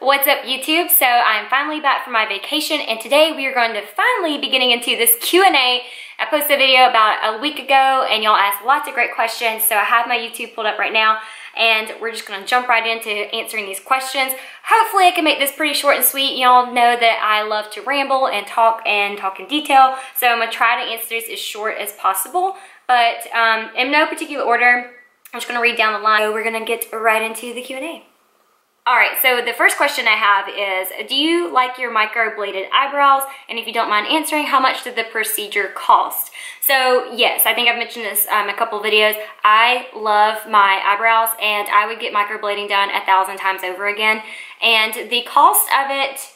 What's up, YouTube? So I'm finally back from my vacation, and today we are going to finally be getting into this Q&A. I posted a video about a week ago and y'all asked lots of great questions, so I have my YouTube pulled up right now and we're just going to jump right into answering these questions. Hopefully I can make this pretty short and sweet. Y'all know that I love to ramble and talk in detail, so I'm going to try to answer this as short as possible, but in no particular order. I'm just going to read down the line. So we're going to get right into the Q&A. Alright, so the first question I have is, do you like your microbladed eyebrows? And if you don't mind answering, how much did the procedure cost? So yes, I think I've mentioned this in a couple videos. I love my eyebrows and I would get microblading done 1,000 times over again. And the cost of it,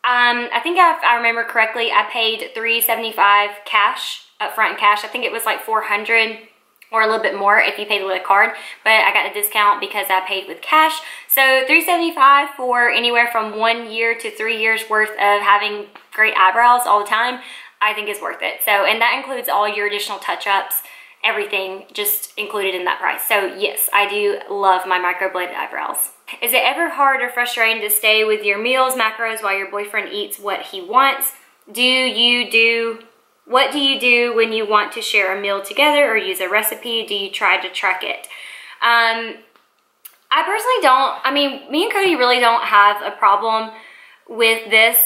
I think if I remember correctly, I paid $375 cash, upfront cash. I think it was like $400 or a little bit more if you paid with a card, but I got a discount because I paid with cash. So $375 for anywhere from 1 year to 3 years worth of having great eyebrows all the time, I think is worth it. So, and that includes all your additional touch-ups, everything just included in that price. So yes, I do love my microbladed eyebrows. Is it ever hard or frustrating to stay with your meals, macros, while your boyfriend eats what he wants? What do you do when you want to share a meal together or use a recipe? Do you try to track it? I personally don't. I mean, me and Cody really don't have a problem with this.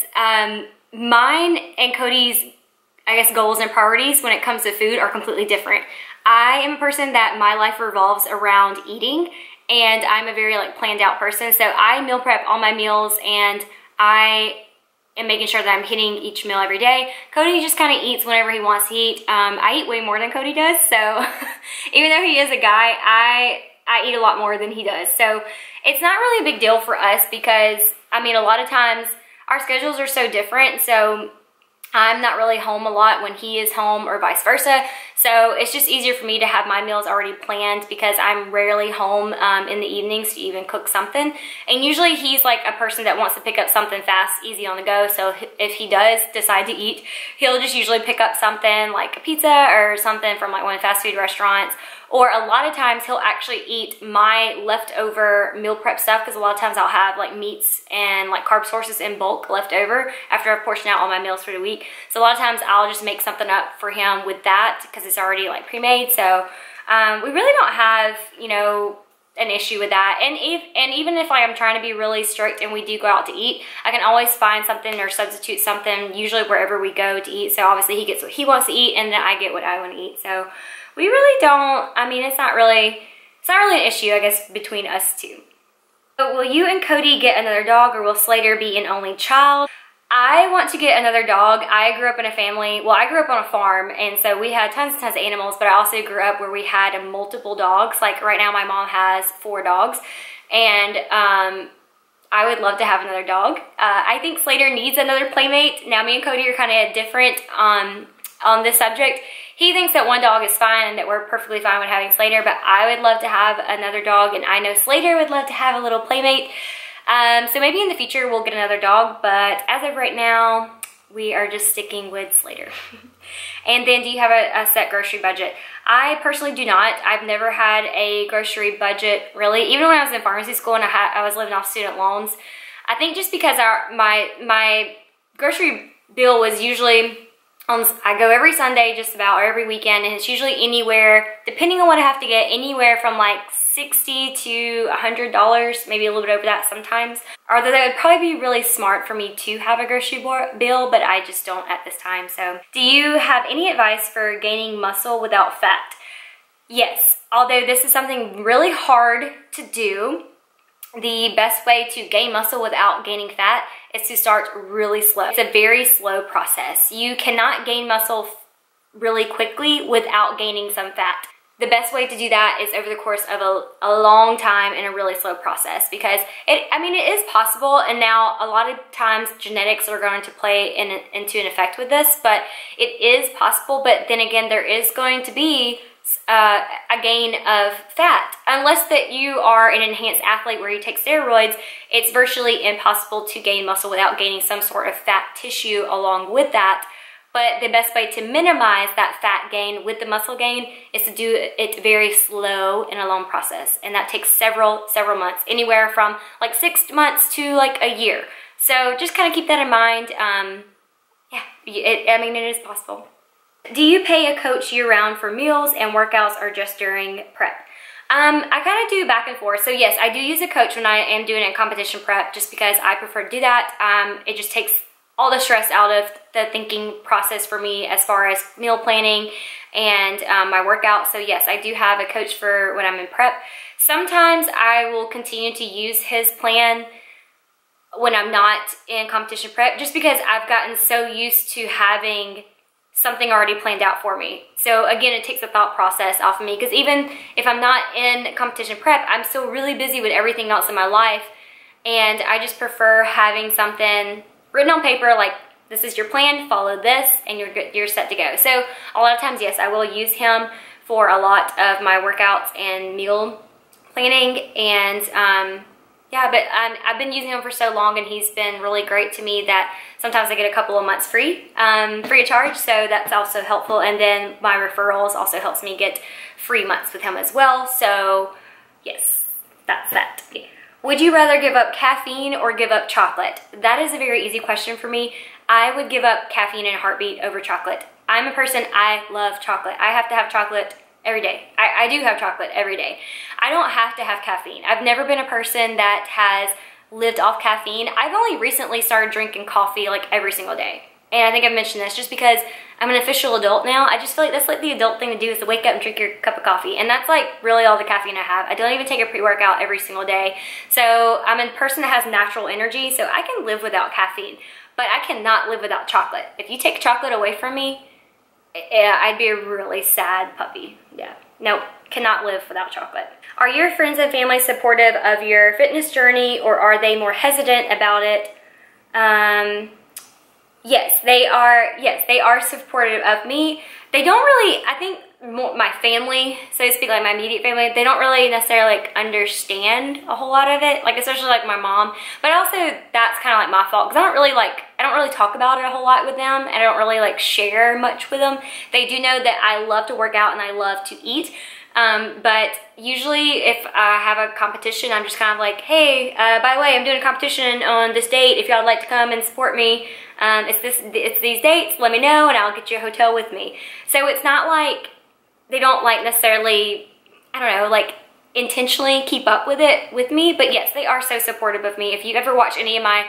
Mine and Cody's, I guess, goals and priorities when it comes to food are completely different. I am a person that my life revolves around eating, and I'm a very planned out person. So I meal prep all my meals, and I and making sure that I'm hitting each meal every day. Cody just kind of eats whenever he wants to eat. I eat way more than Cody does, so even though he is a guy, I eat a lot more than he does. So it's not really a big deal for us because, I mean, a lot of times our schedules are so different, so I'm not really home a lot when he is home or vice versa. So it's just easier for me to have my meals already planned because I'm rarely home in the evenings to even cook something. And usually he's like a person that wants to pick up something fast, easy on the go. So if he does decide to eat, he'll just usually pick up something like a pizza or something from like one of the fast food restaurants. Or a lot of times he'll actually eat my leftover meal prep stuff because a lot of times I'll have like meats and like carb sources in bulk left over after I've portioned out all my meals for the week. So a lot of times I'll just make something up for him with that because it's already like pre-made. So we really don't have, you know, an issue with that. And even if I'm trying to be really strict and we do go out to eat, I can always find something or substitute something usually wherever we go to eat. So obviously he gets what he wants to eat and then I get what I want to eat. So we really don't, I mean, it's not really an issue, I guess, between us two. But will you and Cody get another dog, or will Slater be an only child? I want to get another dog. I grew up in a family, well, I grew up on a farm, and so we had tons and tons of animals, but I also grew up where we had multiple dogs. Like right now my mom has 4 dogs, and I would love to have another dog. I think Slater needs another playmate. Now me and Cody are kind of different on this subject. He thinks that one dog is fine and that we're perfectly fine with having Slater, but I would love to have another dog, and I know Slater would love to have a little playmate. So maybe in the future we'll get another dog, but as of right now, we are just sticking with Slater. And then, do you have a set grocery budget? I personally do not. I've never had a grocery budget, really. Even when I was in pharmacy school and I was living off student loans, I think just because my grocery bill was usually, I go every Sunday just about, or every weekend, and it's usually anywhere, depending on what I have to get, anywhere from like $60 to $100, maybe a little bit over that sometimes. Although that would probably be really smart for me to have a grocery bill, but I just don't at this time. So, do you have any advice for gaining muscle without fat? Yes, although this is something really hard to do, the best way to gain muscle without gaining fat is to start really slow. It's a very slow process. You cannot gain muscle really quickly without gaining some fat. The best way to do that is over the course of a long time and a really slow process, because it is possible, and now a lot of times genetics are going to play into an effect with this, but it is possible. But then again, there is going to be a gain of fat. Unless that you are an enhanced athlete where you take steroids, it's virtually impossible to gain muscle without gaining some sort of fat tissue along with that. But the best way to minimize that fat gain with the muscle gain is to do it very slow in a long process. And that takes several months, anywhere from like 6 months to like a year. So just kind of keep that in mind. Yeah, it is possible. Do you pay a coach year-round for meals and workouts, or just during prep? I kind of do back and forth. So yes, I do use a coach when I am doing a competition prep, just because I prefer to do that. It just takes all the stress out of the thinking process for me as far as meal planning and my workout. So yes, I do have a coach for when I'm in prep. Sometimes I will continue to use his plan when I'm not in competition prep, just because I've gotten so used to having something already planned out for me. So again, it takes the thought process off of me, because even if I'm not in competition prep, I'm still really busy with everything else in my life, and I just prefer having something written on paper, like this is your plan, follow this, and you're set to go. So a lot of times, yes, I will use him for a lot of my workouts and meal planning, and yeah, but I've been using him for so long, and he's been really great to me that sometimes I get a couple of months free of charge, so that's also helpful. And then my referrals also helps me get free months with him as well. So yes, that's that. Okay. Would you rather give up caffeine or give up chocolate? That is a very easy question for me. I would give up caffeine in a heartbeat over chocolate. I'm a person, I love chocolate. I have to have chocolate every day. I do have chocolate every day. I don't have to have caffeine. I've never been a person that has lived off caffeine. I've only recently started drinking coffee like every single day. And I think I've mentioned this just because I'm an official adult now. I just feel like that's like the adult thing to do, is to wake up and drink your cup of coffee. And that's like really all the caffeine I have. I don't even take a pre-workout every single day. So I'm a person that has natural energy, so I can live without caffeine. But I cannot live without chocolate. If you take chocolate away from me, I'd be a really sad puppy. Yeah, no, cannot live without chocolate. Are your friends and family supportive of your fitness journey, or are they more hesitant about it? Yes, they are. Yes, they are supportive of me. They don't really, I think my family, so to speak, like my immediate family, they don't really necessarily like understand a whole lot of it, like especially like my mom. But also that's kind of like my fault, because I don't really talk about it a whole lot with them, and I don't really like share much with them. They do know that I love to work out and I love to eat. But usually if I have a competition, I'm just kind of like, hey, by the way, I'm doing a competition on this date. If y'all would like to come and support me, it's these dates, let me know and I'll get you a hotel with me. So it's not like they don't like necessarily, I don't know, like intentionally keep up with it with me. But yes, they are so supportive of me. If you ever watch any of my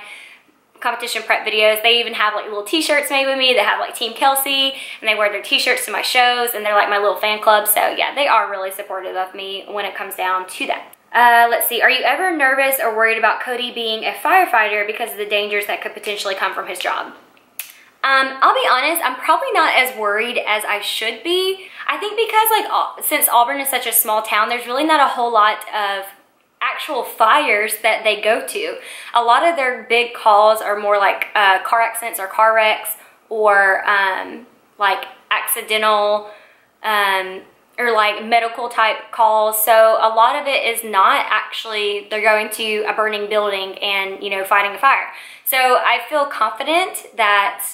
competition prep videos, they even have like little t-shirts made with me that have like Team Kelsey, and they wear their t-shirts to my shows, and they're like my little fan club. So yeah, they are really supportive of me when it comes down to that. Let's see, are you ever nervous or worried about Cody being a firefighter because of the dangers that could potentially come from his job? I'll be honest, I'm probably not as worried as I should be. I think because like since Auburn is such a small town, there's really not a whole lot of actual fires that they go to. A lot of their big calls are more like car accidents or car wrecks, or like accidental or like medical type calls. So a lot of it is not actually they're going to a burning building and, you know, fighting a fire. So I feel confident that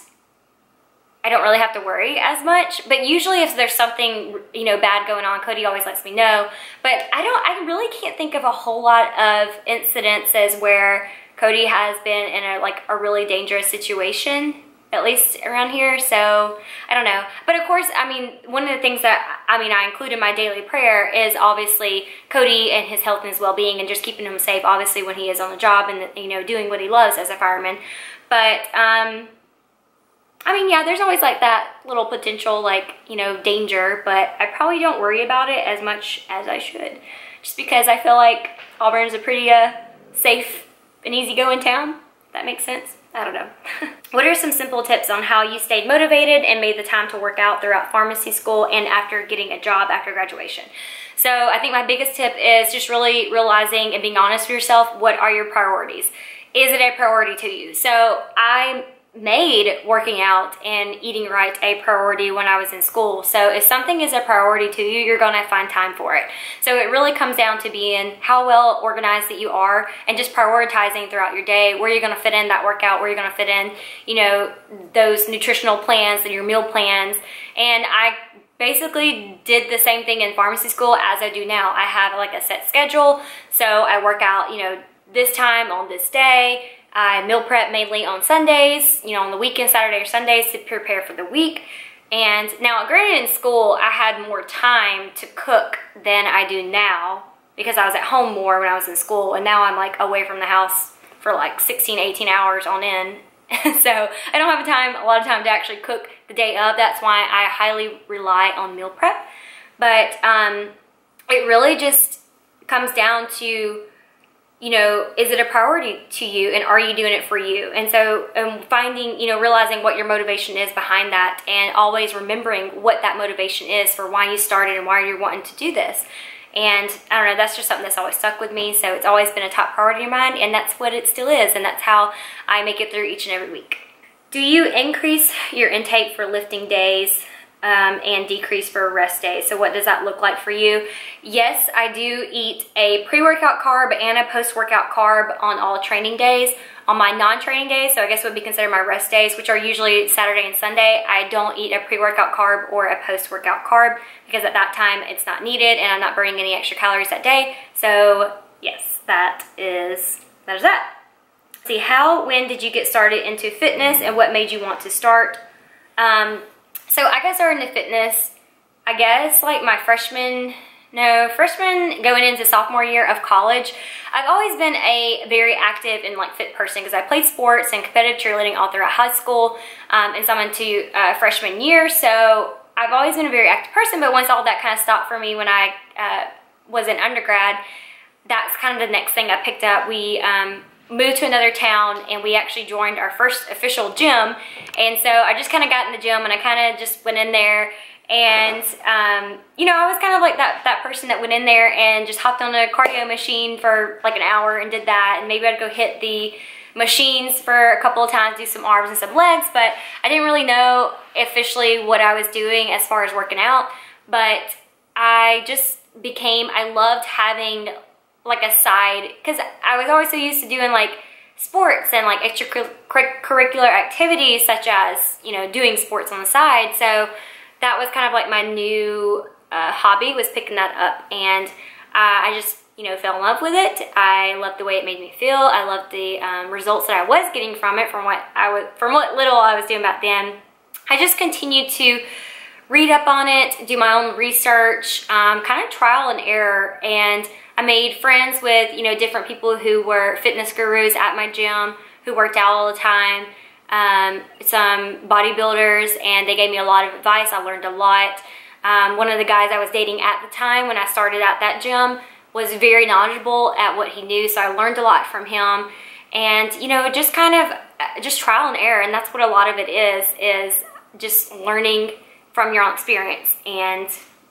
I don't really have to worry as much. But usually if there's something, you know, bad going on, Cody always lets me know. But I really can't think of a whole lot of incidences where Cody has been in a really dangerous situation, at least around here. So I don't know. But of course, I mean, one of the things that I include in my daily prayer is obviously Cody and his health and his well-being, and just keeping him safe, obviously, when he is on the job and, you know, doing what he loves as a fireman. But I mean, yeah, there's always like that little potential, like, you know, danger, but I probably don't worry about it as much as I should, just because I feel like Auburn is a pretty safe and easygoing town, if that makes sense. I don't know. What are some simple tips on how you stayed motivated and made the time to work out throughout pharmacy school and after getting a job after graduation? So I think my biggest tip is just really realizing and being honest with yourself. What are your priorities? Is it a priority to you? So I made working out and eating right a priority when I was in school. So if something is a priority to you, you're gonna find time for it. So it really comes down to being how well organized that you are and just prioritizing throughout your day where you're gonna fit in that workout, where you're gonna fit in, you know, those nutritional plans and your meal plans. And I basically did the same thing in pharmacy school as I do now. I have like a set schedule. So I work out, you know, this time on this day. I meal prep mainly on Sundays, you know, on the weekend, Saturday or Sundays, to prepare for the week. And now, granted, in school, I had more time to cook than I do now because I was at home more when I was in school. And now I'm like away from the house for like 16, 18 hours on end. So I don't have a lot of time to actually cook the day of. That's why I highly rely on meal prep. But it really just comes down to, you know, is it a priority to you and are you doing it for you? And so finding, you know, realizing what your motivation is behind that and always remembering what that motivation is for why you started and why you're wanting to do this. And I don't know, that's just something that's always stuck with me. So it's always been a top priority of mine, and that's what it still is. And that's how I make it through each and every week. Do you increase your intake for lifting days and decrease for rest days? So what does that look like for you? Yes, I do eat a pre-workout carb and a post-workout carb on all training days. On my non-training days, so I guess would be considered my rest days, which are usually Saturday and Sunday, I don't eat a pre-workout carb or a post-workout carb because at that time it's not needed and I'm not burning any extra calories that day. So yes, that is that. See, when did you get started into fitness and what made you want to start? So I got started into fitness, I guess like my freshman going into sophomore year of college. I've always been a very active and like fit person because I played sports and competitive cheerleading all throughout high school and some into freshman year. So I've always been a very active person, but once all that kind of stopped for me when I was in undergrad, that's kind of the next thing I picked up. We moved to another town and we actually joined our first official gym. And so I just kind of got in the gym and I kind of just went in there. And, you know, I was kind of like that person that went in there and just hopped on a cardio machine for like an hour and did that. And maybe I'd go hit the machines for a couple of times, do some arms and some legs. But I didn't really know officially what I was doing as far as working out. But I loved having like a side, because I was always so used to doing like sports and like extracurricular activities such as, you know, doing sports on the side. So that was kind of like my new hobby, was picking that up, and I just, you know, fell in love with it. I loved the way it made me feel. I loved the results that I was getting from it, from what little I was doing back then. I just continued to read up on it, do my own research, kind of trial and error, and I made friends with, you know, different people who were fitness gurus at my gym, who worked out all the time. Some bodybuilders, and they gave me a lot of advice. I learned a lot. One of the guys I was dating at the time when I started at that gym was very knowledgeable at what he knew, so I learned a lot from him. And, you know, just kind of just trial and error, and that's what a lot of it is just learning from your own experience. And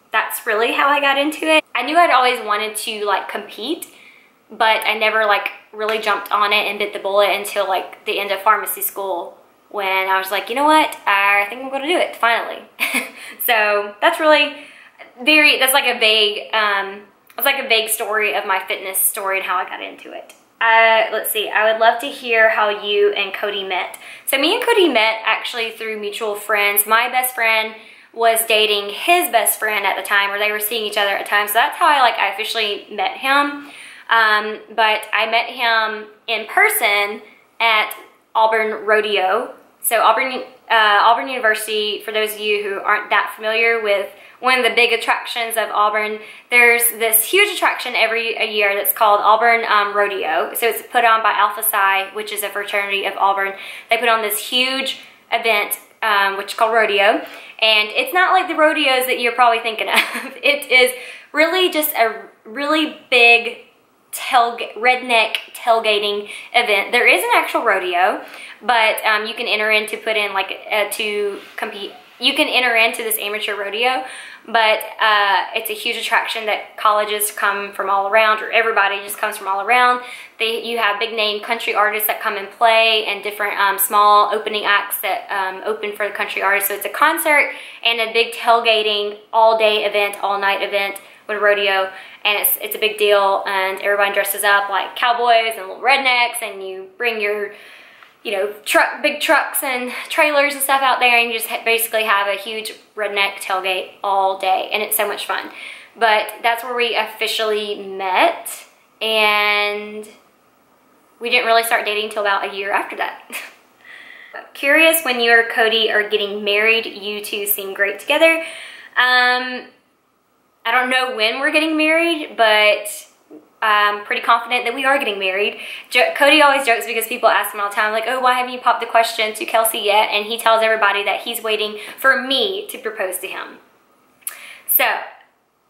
that's really how I got into it. I knew I'd always wanted to like compete, but I never like really jumped on it and bit the bullet until like the end of pharmacy school, when I was like, you know what, I think I'm gonna do it finally. So that's really that's like a vague story of my fitness story and how I got into it. Let's see, I would love to hear how you and Cody met. So me and Cody met actually through mutual friends. My best friend was dating his best friend at the time, or they were seeing each other at the time. So that's how I officially met him. But I met him in person at Auburn Rodeo. So Auburn University, for those of you who aren't that familiar with one of the big attractions of Auburn, there's this huge attraction every year that's called Auburn Rodeo. So it's put on by Alpha Psi, which is a fraternity of Auburn. They put on this huge event, which is called Rodeo. And it's not like the rodeos that you're probably thinking of. It is really just a really big redneck tailgating event. There is an actual rodeo, but you can enter in to put in like to compete you can enter into this amateur rodeo, but it's a huge attraction that colleges come from all around, or everybody just comes from all around. You have big name country artists that come and play, and different small opening acts that open for the country artists. So it's a concert and a big tailgating all day event, all night event with a rodeo, and it's a big deal, and everybody dresses up like cowboys and little rednecks, and you bring your big trucks and trailers and stuff out there, and you just basically have a huge redneck tailgate all day, and it's so much fun. But that's where we officially met, and we didn't really start dating until about a year after that. Curious, when you and Cody are getting married, you two seem great together. I don't know when we're getting married, but I'm pretty confident that we are getting married. Cody always jokes because people ask him all the time, like, oh, why haven't you popped the question to Kelsey yet? And he tells everybody that he's waiting for me to propose to him. So,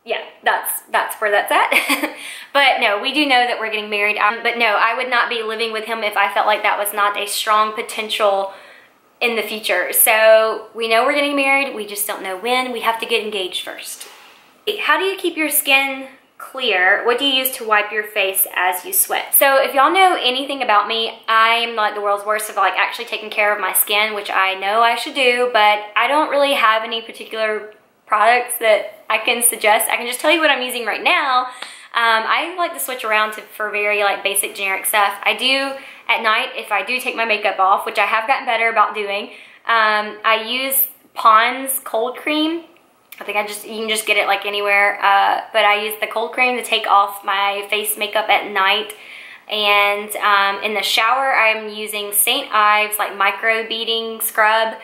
yeah, that's where that's at. But no, we do know that we're getting married. But no, I would not be living with him if I felt like that was not a strong potential in the future. So we know we're getting married. We just don't know when. We have to get engaged first. How do you keep your skin clear? What do you use to wipe your face as you sweat? So if y'all know anything about me, I'm like the world's worst of like actually taking care of my skin, which I know I should do, but I don't really have any particular products that I can suggest. I can just tell you what I'm using right now. I like to switch around for very like basic generic stuff. I do at night, if I do take my makeup off, which I have gotten better about doing, I use Pond's cold cream. I think you can just get it like anywhere, but I use the cold cream to take off my face makeup at night. And in the shower, I'm using St. Ives like micro beading scrub.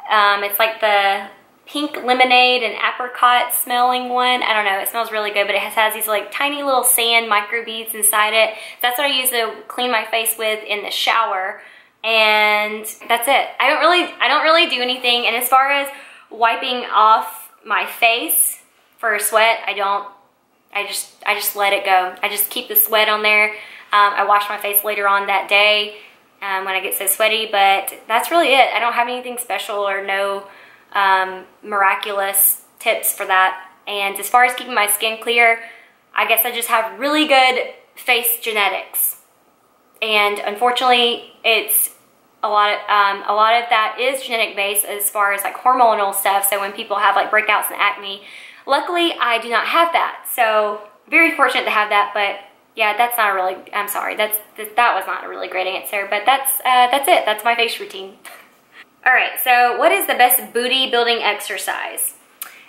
It's like the pink lemonade and apricot smelling one. I don't know, it smells really good, but it has these like tiny little sand micro beads inside it. So that's what I use to clean my face with in the shower. And that's it. I don't really do anything. And as far as wiping off my face for sweat, I just let it go. I just keep the sweat on there. I wash my face later on that day when I get so sweaty, but that's really it. I don't have anything special or no miraculous tips for that. And as far as keeping my skin clear, I guess I just have really good face genetics. And unfortunately, it's a lot of that is genetic based as far as like hormonal stuff. So when people have like breakouts and acne, luckily I do not have that. So very fortunate to have that. But yeah, that's not a really, I'm sorry, that was not a really great answer. But that's it. That's my face routine. All right, so what is the best booty building exercise?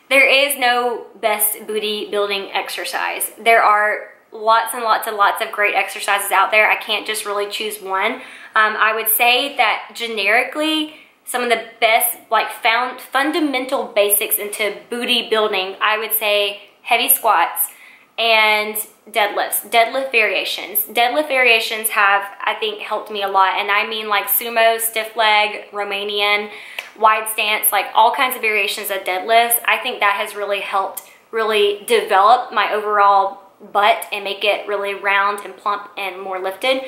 There is no best booty building exercise. There are lots and lots and lots of great exercises out there. I can't just really choose one. I would say that generically, some of the best like fundamental basics into booty building, I would say heavy squats and deadlifts, deadlift variations. Deadlift variations have, I think, helped me a lot. And I mean like sumo, stiff leg, Romanian, wide stance, like all kinds of variations of deadlifts. I think that has really helped really develop my overall butt and make it really round and plump and more lifted.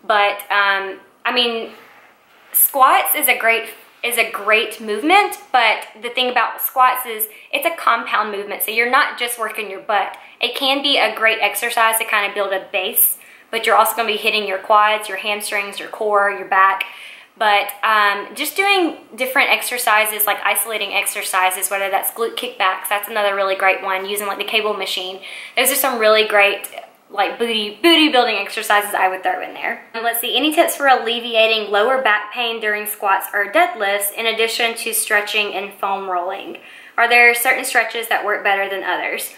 But I mean, squats is a great movement, but the thing about squats is it's a compound movement, so you're not just working your butt. It can be a great exercise to kind of build a base, but you're also going to be hitting your quads, your hamstrings, your core, your back. But just doing different exercises, like isolating exercises, whether that's glute kickbacks, that's another really great one, using like the cable machine. Those are some really great like booty building exercises I would throw in there. And let's see, any tips for alleviating lower back pain during squats or deadlifts in addition to stretching and foam rolling? Are there certain stretches that work better than others?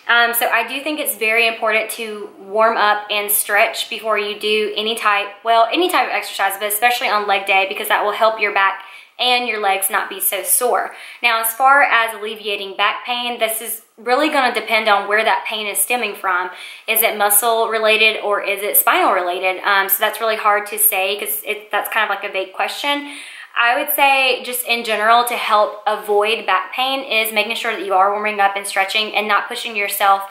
So I do think it's very important to warm up and stretch before you do any type of exercise, but especially on leg day, because that will help your back and your legs not be so sore. Now, as far as alleviating back pain, this is really going to depend on where that pain is stemming from. Is it muscle related or is it spinal related? So that's really hard to say because that's kind of like a vague question. I would say just in general to help avoid back pain is making sure that you are warming up and stretching and not pushing yourself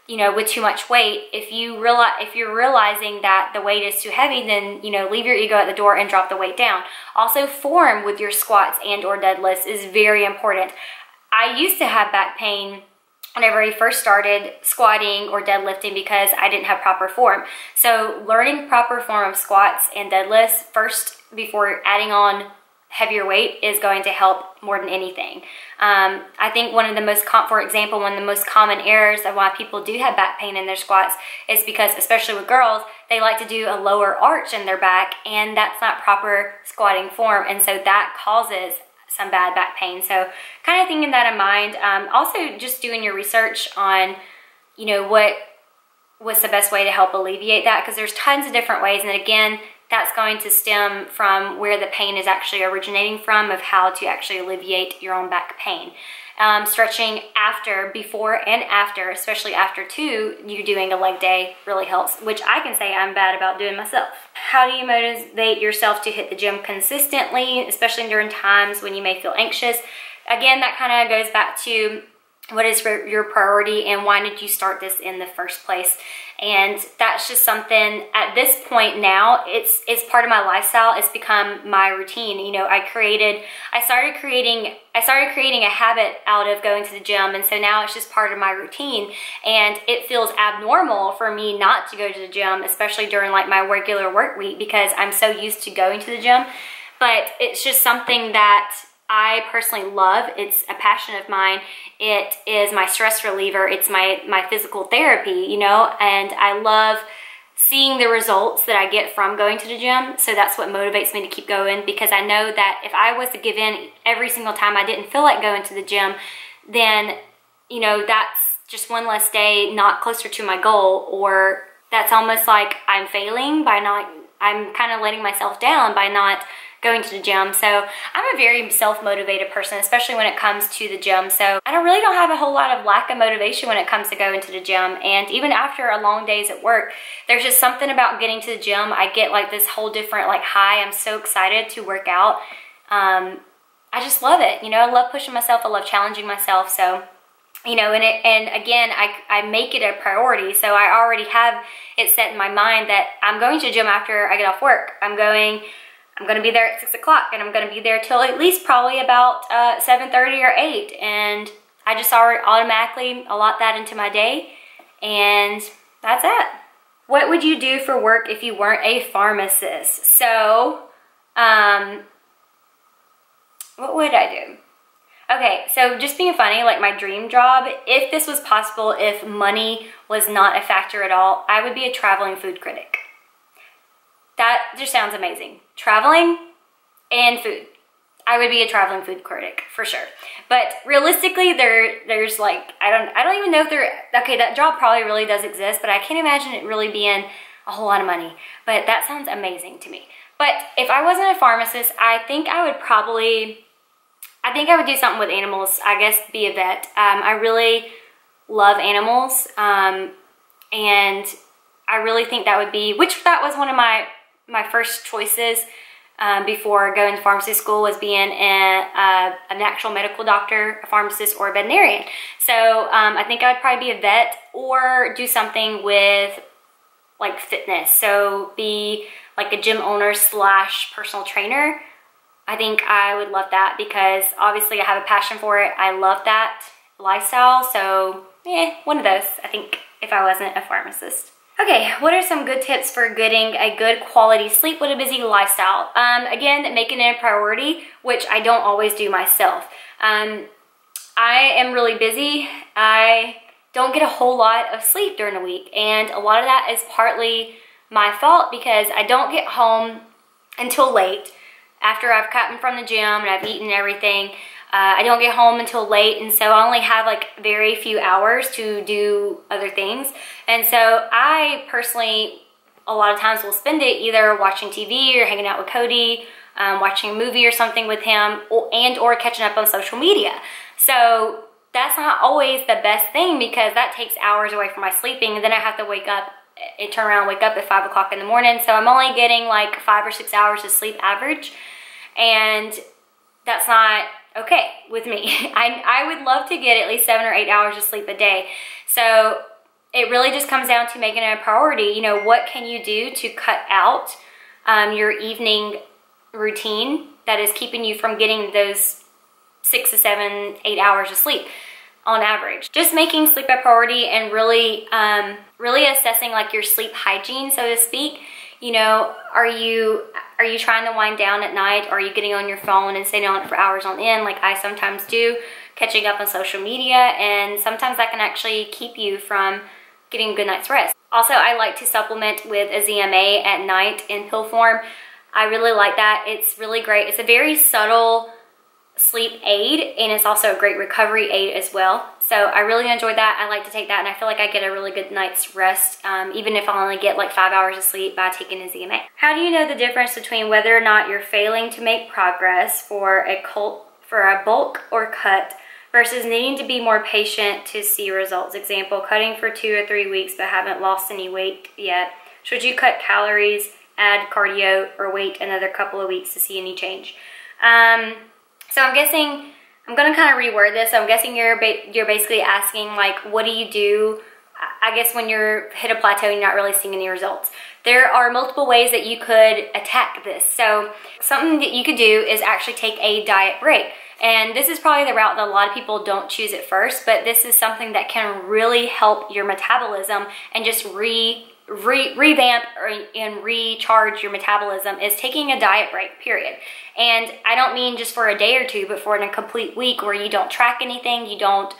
you know, with too much weight, if you're realizing that the weight is too heavy, then, you know, leave your ego at the door and drop the weight down. Also, form with your squats and or deadlifts is very important. I used to have back pain whenever I first started squatting or deadlifting because I didn't have proper form. So learning proper form of squats and deadlifts first before adding on heavier weight is going to help more than anything. I think one of the most common errors of why people do have back pain in their squats is because, especially with girls, they like to do a lower arch in their back, and that's not proper squatting form, and so that causes some bad back pain. So kind of thinking that in mind. Also just doing your research on, you know, what's the best way to help alleviate that, because there's tons of different ways, and again, that's going to stem from where the pain is actually originating from, of how to actually alleviate your own back pain. Stretching before and after, especially after you doing a leg day, really helps, which I can say I'm bad about doing myself. How do you motivate yourself to hit the gym consistently, especially during times when you may feel anxious? Again, that kind of goes back to what is your priority and why did you start this in the first place? And that's just something at this point now, it's part of my lifestyle. It's become my routine. You know, I started creating a habit out of going to the gym, and so now it's just part of my routine, and it feels abnormal for me not to go to the gym, especially during like my regular work week, because I'm so used to going to the gym. But it's just something that I personally love. It's a passion of mine. It is my stress reliever. It's my physical therapy, you know, and I love seeing the results that I get from going to the gym. So that's what motivates me to keep going, because I know that if I was to give in every single time I didn't feel like going to the gym, then, you know, that's just one less day not closer to my goal, or that's almost like I'm failing I'm kind of letting myself down by not going to the gym. So I'm a very self-motivated person, especially when it comes to the gym. So I really don't have a whole lot of lack of motivation when it comes to going to the gym. And even after a long days at work, there's just something about getting to the gym. I get like this whole different like high. I'm so excited to work out. I just love it. You know, I love pushing myself. I love challenging myself. So, you know, and again, I make it a priority. So I already have it set in my mind that I'm going to the gym after I get off work. I'm going to be there at 6 o'clock, and I'm going to be there till at least probably about 7:30 or 8. And I just automatically allot that into my day, and that's it. What would you do for work if you weren't a pharmacist? So, what would I do? Okay, so just being funny, like my dream job, if this was possible, if money was not a factor at all, I would be a traveling food critic. That just sounds amazing. Traveling and food. I would be a traveling food critic for sure. But realistically, there's like, I don't even know if okay, that job probably really does exist, but I can't imagine it really being a whole lot of money. But that sounds amazing to me. But if I wasn't a pharmacist, I think I would do something with animals. I guess be a vet. I really love animals. And I really think that would be, that was one of my first choices before going to pharmacy school, was being an actual medical doctor, a pharmacist, or a veterinarian. So I think I'd probably be a vet or do something with like fitness. So be like a gym owner / personal trainer. I think I would love that because obviously I have a passion for it. I love that lifestyle. So one of those, I think, if I wasn't a pharmacist. Okay, what are some good tips for getting a good quality sleep with a busy lifestyle? Again, making it a priority, which I don't always do myself. I am really busy. I don't get a whole lot of sleep during the week, and a lot of that is partly my fault because I don't get home until late after I've gotten from the gym and I've eaten everything. I don't get home until late, and so I only have like very few hours to do other things. And so I personally, a lot of times will spend it either watching TV or hanging out with Cody, watching a movie or something with him, or catching up on social media. So that's not always the best thing because that takes hours away from my sleeping, and then I have to wake up and turn around and wake up at 5 o'clock in the morning. So I'm only getting like 5 or 6 hours of sleep average, and that's not okay with me. I would love to get at least 7 or 8 hours of sleep a day. So it really just comes down to making it a priority. You know, what can you do to cut out your evening routine that is keeping you from getting those 6 to 7, 8 hours of sleep on average. Just making sleep a priority and really, really assessing like your sleep hygiene, so to speak. You know, are you trying to wind down at night? Or are you getting on your phone and staying on it for hours on end, like I sometimes do, catching up on social media? And sometimes that can actually keep you from getting a good night's rest. Also, I like to supplement with a ZMA at night in pill form. I really like that. It's really great. It's a very subtle sleep aid, and it's also a great recovery aid as well. So I really enjoy that. I like to take that, and I feel like I get a really good night's rest, even if I only get like 5 hours of sleep by taking a ZMA. How do you know the difference between whether or not you're failing to make progress for a bulk or cut versus needing to be more patient to see results? Example, cutting for 2 or 3 weeks but haven't lost any weight yet. Should you cut calories, add cardio, or wait another couple of weeks to see any change? So I'm guessing, I'm gonna kind of reword this. So I'm guessing you're basically asking like, what do you do, I guess, when you're hit a plateau and you're not really seeing any results? There are multiple ways that you could attack this. So something that you could do is actually take a diet break. And this is probably the route that a lot of people don't choose at first, but this is something that can really help your metabolism and just revamp and recharge your metabolism, is taking a diet break, period. And I don't mean just for a day or two, but for a complete week where you don't track anything, you don't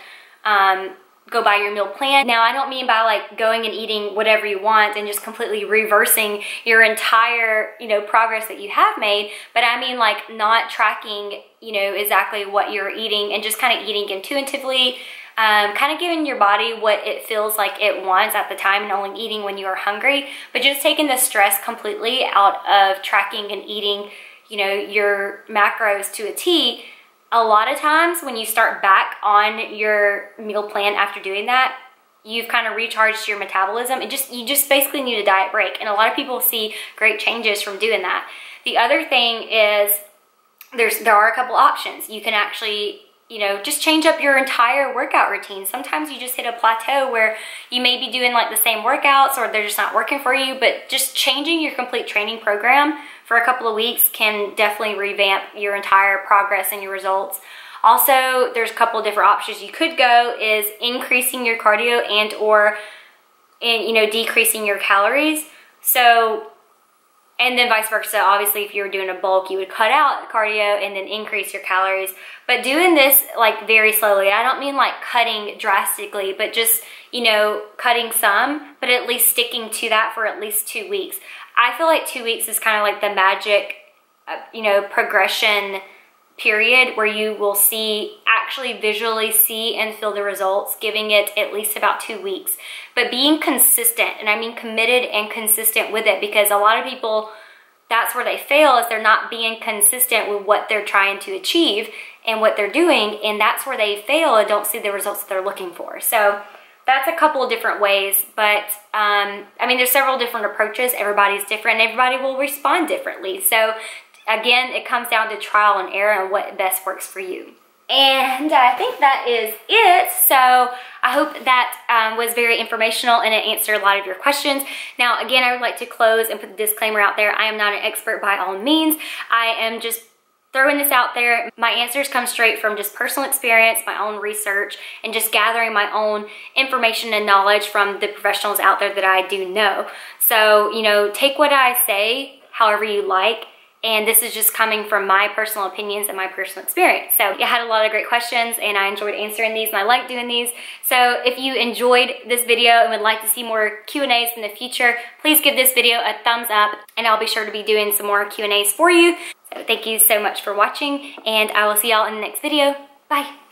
go by your meal plan. Now, I don't mean by like going and eating whatever you want and just completely reversing your entire, you know, progress that you have made, but I mean like not tracking, you know, exactly what you're eating and just kind of eating intuitively, kind of giving your body what it feels like it wants at the time and only eating when you are hungry, but just taking the stress completely out of tracking and eating, you know, your macros to a T. A lot of times when you start back on your meal plan after doing that, you've kind of recharged your metabolism, and you just basically need a diet break. And a lot of people see great changes from doing that. The other thing is there are a couple options. You can actually, you know, just change up your entire workout routine. Sometimes you just hit a plateau where you may be doing like the same workouts or they're just not working for you, but just changing your complete training program for a couple of weeks can definitely revamp your entire progress and your results. Also, there's a couple of different options you could go, is increasing your cardio and you know, decreasing your calories. So, and then vice versa. Obviously, if you were doing a bulk, you would cut out cardio and then increase your calories. But doing this like very slowly. I don't mean like cutting drastically, but just, you know, cutting some, but at least sticking to that for at least 2 weeks. I feel like 2 weeks is kind of like the magic, you know, progression period where you will actually visually see and feel the results, giving it at least about 2 weeks. But being consistent, and I mean committed and consistent with it, because a lot of people, that's where they fail, is they're not being consistent with what they're trying to achieve and what they're doing, and that's where they fail and don't see the results that they're looking for. So that's a couple of different ways, but I mean, there's several different approaches. Everybody's different, and everybody will respond differently. So again, it comes down to trial and error and what best works for you. And I think that is it. So I hope that was very informational and it answered a lot of your questions. Now, again, I would like to close and put the disclaimer out there. I am not an expert by all means. I am just throwing this out there. My answers come straight from just personal experience, my own research, and just gathering my own information and knowledge from the professionals out there that I do know. So, you know, take what I say however you like. And this is just coming from my personal opinions and my personal experience. So I had a lot of great questions and I enjoyed answering these and I like doing these. So if you enjoyed this video and would like to see more Q&As in the future, please give this video a thumbs up and I'll be sure to be doing some more Q&As for you. So thank you so much for watching and I will see y'all in the next video. Bye.